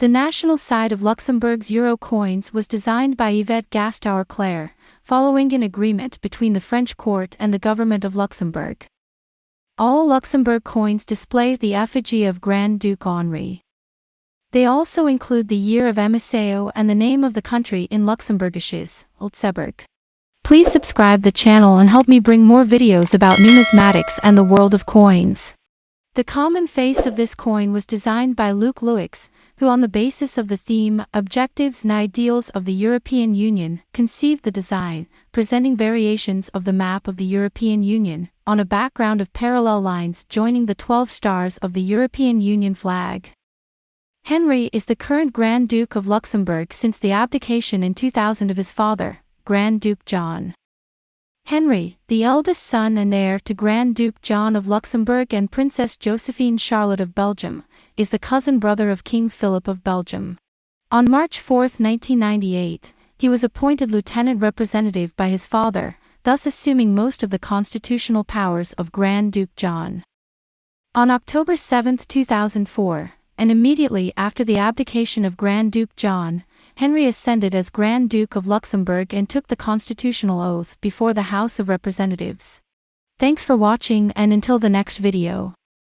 The national side of Luxembourg's euro coins was designed by Yvette Gastauer-Claire, following an agreement between the French court and the Government of Luxembourg. All Luxembourg coins display the effigy of Grand Duke Henri. They also include the year of emission and the name of the country in Luxembourgish, LÖTZEBUERG. Please subscribe the channel and help me bring more videos about numismatics and the world of coins. The common face of this coin was designed by Luc Luycx, who on the basis of the theme, Objectives and Ideals of the European Union, conceived the design, presenting variations of the map of the European Union, on a background of parallel lines joining the 12 stars of the European Union flag. Henri is the current Grand Duke of Luxembourg since the abdication in 2000 of his father, Grand Duke John. Henri, the eldest son and heir to Grand Duke John of Luxembourg and Princess Josephine Charlotte of Belgium, is the cousin brother of King Philip of Belgium. On March 4, 1998, he was appointed lieutenant representative by his father, thus assuming most of the constitutional powers of Grand Duke John. On October 7, 2004, and immediately after the abdication of Grand Duke John, Henri ascended as Grand Duke of Luxembourg and took the constitutional oath before the House of Representatives. Thanks for watching, and until the next video.